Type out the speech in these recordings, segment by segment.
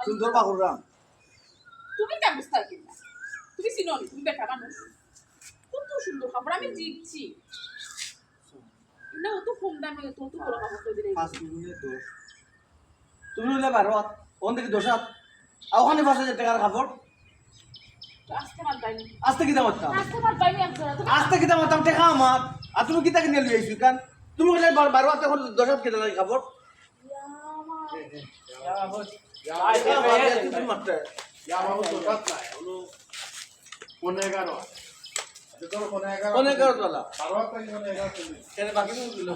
সুন্দর বাহুরাম তুমি কেন বুঝতে পারবি না? তুমি চিনো নি, তুমি বেটা মানুষ। কত সুন্দর কাপড়, আমি জিতছি না। ও তো কম দামে, তো বড় কাপড় তো দিলে। 5 মিনিটের দোষ তুমি হইলে বারো ওখান থেকে দোষ আর ওখানে 5,000 টাকার কাপড় আজকে মাত পাইনি, আস্তে কি দাম হতাম আজকে মাত পাইনি একজোড়া। তুমি আস্তে কি দাম হতাম টাকা আমার আর তুমি কি তাকে নিয়ে লই আইছো কান তুমি হইলে বারো হাতে এখন 10,000 টাকা লাগে কাপড় তুমি মাত্র অনেক তোলা কেন বাকি দিল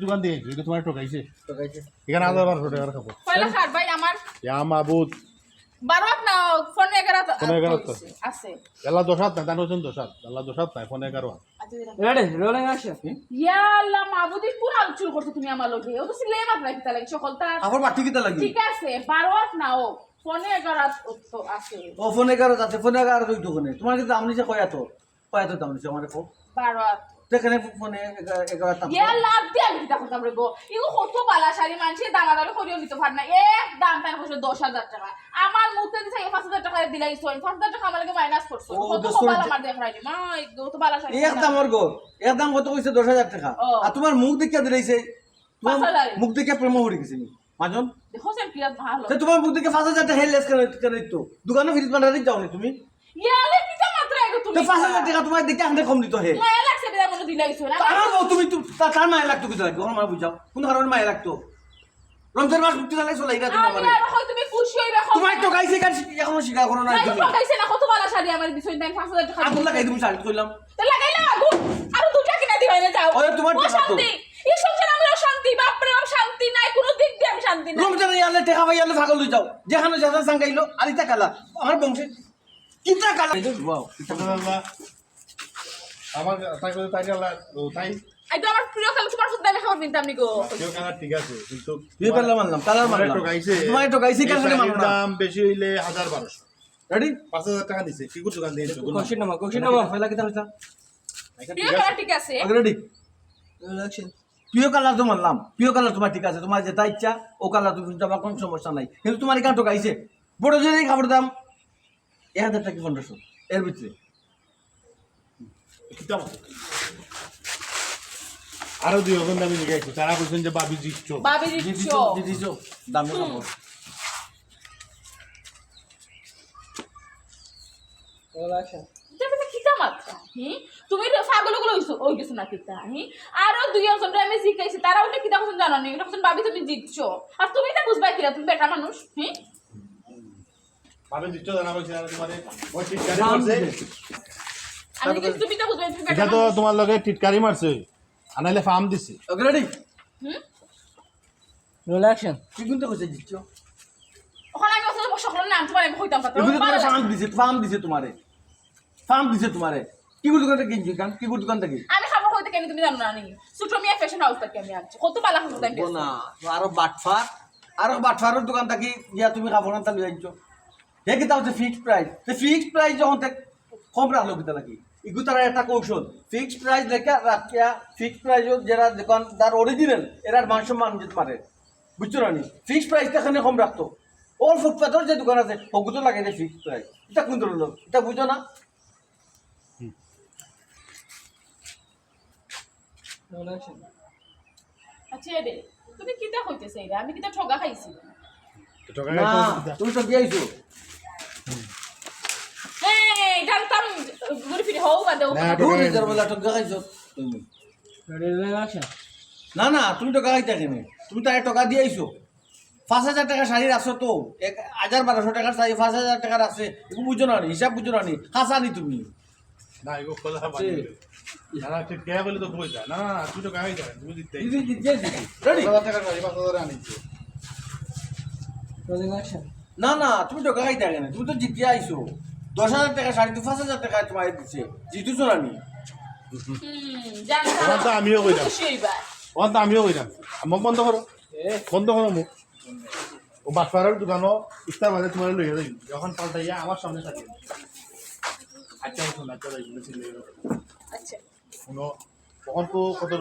দোকান দিয়ে তোমার ঠকাইছে তো গাইছে এখানে 1,500 টাকার কাপড় কয়লা খার ভাই আমার মাবুদ 12 না ফোন 11 ফোন 11 আছে। এলা 10 না তার ওজন 10 এলা 10 নাই ফোন 11 রেডি রোলিং অ্যাকশন ইয়া আল্লাহ মাবুদি পুরা চুল করছো তুমি আমার লগে। ও তো সিলে মাত নাই কিতা লাগে সকলটা কাপড় বাটি কিটা লাগি ঠিক আছে। 12 না ও ফোন 11 তো আছে। ও ফোন 11 আছে ফোন 11 দুই দোকানে তোমার কি দাম নিছে কয়াতো দাম নিছে আমারে কো 12 সেখানে ফোনে 11 দাম ইয়া লাভ দিয়া আমি কিতা করতাম রে গো। ইগো কত বালা শাড়ি মানুষে দামাদামি করিও নিতে পার না। এক দাম তাই কইছো 10,000 টাকা। আমার মুখে দিছে 5,000 টাকা দিলাইছো। 5,000 টাকা আমার লাগে মাইনাস করছো। ও, কত 10,000 বালা মার দেখ রাইনি মা ইগো তো বালা শাড়ি। এক দামর গো এক দাম কত কইছে 10,000 টাকা ও। আর তোমার মুখ দেখিয়া দিলাইছে তোমার 5,000 মুখ দেখিয়া প্রেম হয়ে গেছে নি মাজন দেখো সেম কি ভালো। তো তোমার মুখ দেখে 5,000 টাকা হেলেস করে তো দোকানে ফ্রিজ বান্ডারে যাও নি তুমি ইয়ালে কিতা মাত্রা এগো তুমি। তো 5,000 টাকা তোমার দেখে আনতে কম দিত হে মায়া লাগছে বিদা মনে দিলাইছো না। তার তুমি তার মায়া লাগতো কি লাগবে আমার বুঝাও কোন কারণে মায়া লাগতো রমজান মাস মুক্তি জানাই চলে এটা তুমি আমি আমারে আর হয়তো তুমি খুশি হইবে। তোমার তো গাইছে কার এখনো স্বীকার করো না নাই তুমি তো গাইছে না কত বালা শাড়ি আমার দিছই দেন 5,000 টাকা। আগুন লাগাই তুমি শাড়ি কইলাম তে লাগাইলা আগুন আর দুটা কিনা দিবাই না যাও। ওই তোমার ও টাকা তো। শান্তি এই সংসারে আমার শান্তি বাপ রে বাপ শান্তি নাই কোনো দিক দিয়ে আমি শান্তি নাই। রমজান ইয়ালে টাকা ভাই ইয়ালে ছাগল লই যাও যেখানে যেখানে সাঙ্গাইলো আর ইতা কালা আমার বংশে কিতা কালা ওয়াও আমার তাই করে তাই আল্লাহ তাই এই তো আমার প্রিয় কাল তোমার ফুট দামে খাবার নিতাম নি গো। কেউ কালার ঠিক আছে কিন্তু বিয়ে করলাম মানলাম কালার মানলাম তোমার তো গাইছে কার সাথে মানলাম দাম বেশি হইলে 1,1200 রেডি 5,000 টাকা দিছে কি দোকান দিয়ে কোশ্চেন নাম্বার পয়লা কিতা হইতা প্রিয় কালার ঠিক আছে। রেডি ইলেকশন প্রিয় কালার তো মানলাম প্রিয় কালার তোমার ঠিক আছে তোমার যেটা ইচ্ছা ও কালার তুমি তোমার কোনো সমস্যা নাই কিন্তু তোমার এখানে তো গাইছে বড় জেনে খাবার দাম 1,000 টাকা 1500 এর ভিতরে কিতাব আরো দুই ওখান দামি লিখে আছে তারা বলছেন যে বাবি জিতছো বাবি দিদিছো দিচ্ছো দিদিছো দামে খাবো রোলিং অ্যাকশন তুমি কিতা মাত্রা তুমি ছাগলগুলো ওই গেছো না কিতা আরো দুই একজন আমি শিখাইছি তারা ওটা কিতা কথা জানো নি। এটা ভাবি তুমি জিতছো আর তুমি তা বুঝবাই কিরা তুমি বেটা মানুষ। বাবি জিতছো জানা বলছে তোমারে ওই টিটকারি মারছে আমি কি তুমি তা বুঝবাই তুমি বেটা এটা তো মানুষ। তোমার লগে টিটকারি মারছে আনাইলে ফার্ম দিছে ওকে রেডি রোলিং অ্যাকশন কি কিন্তু কইছে দিচ্ছো ওখানে আমি ওখানে সকল নাম তোমার আমি কইতাম কথা এগুলো তোমার ফার্ম দিছে তোমারে কি গুলো দোকান থেকে কিনছি কান কি গুলো দোকান থেকে আমি খাবো হইতে কেন তুমি জানো না নি সুটো মিয়া ফ্যাশন হাউস থেকে আমি আনছি কত বালা খাবো তাই ও না আরো বাটফারের দোকান থেকে গিয়া তুমি কাপড় আনতে লই আইছো হে কি তাও ফিক্সড প্রাইস যখন থেকে কম রাখলো কিতা নাকি ইগু তারা একটা কৌশল ফিক্সড প্রাইস লেখা রাখিয়া ফিক্সড প্রাইস যারা দোকানদার অরিজিনাল এরা মান সম্মান যেতে পারে বুঝছো না নি ফিক্সড প্রাইসটা এখানে কম রাখতো অল ফুটপাথর যে দোকান আছে ওগুলো লাগাই দেয় ফিক্সড প্রাইস এটা কোন ধরনের এটা বুঝো না রোলিং অ্যাকশন আচ্ছা রে তুমি কিতা কইতেছ এইরা আমি কিতা ঠগা খাইছি। না তুমি তো গিয়েছো এই জানতাম ঘুরে ফিরে হও বাদে ও না, দূর হয়ে যাবে লাটক গাইছো তুমি রেডি রোলিং অ্যাকশন না তুমি টাকা খাইতে কেনে তুমি তার টাকা দিয়ে আইছো 5,000 টাকা শাড়ি রাখছো তো 1,000-1,200 টাকার শাড়ি 5,000 টাকার আছে এগুলো বুঝো না হিসাব বুঝো না খাসা নি তুমি না এগো খোলা বানি না টিটকারি বলে তো কই যায় না তুই তো গাই যায় তুমি জিততে রেডি 5,000 টাকা গাড়ি 5,000 আনিছে রোলিং অ্যাকশন না তুমি টাকা খাইতে কেনে তুমি তো জিতিয়ে আইছো 10,000 টাকা শাড়ি তো 5,000 টাকা তোমার দিছে জিতুছো না নি জানতাম ওখান তো আমিও কইলাম খুশি হইবা। ওখান তো আমিও কইলাম মুখ বন্ধ করো মুখ ও বাটপাড়ার দোকানও ইফতার বাজে তোমার লইয়া যাই যখন পাল্টাইয়া আমার সামনে থাকে আচ্ছা শোন আচ্ছা যাই আচ্ছা কোনো তখন তো কত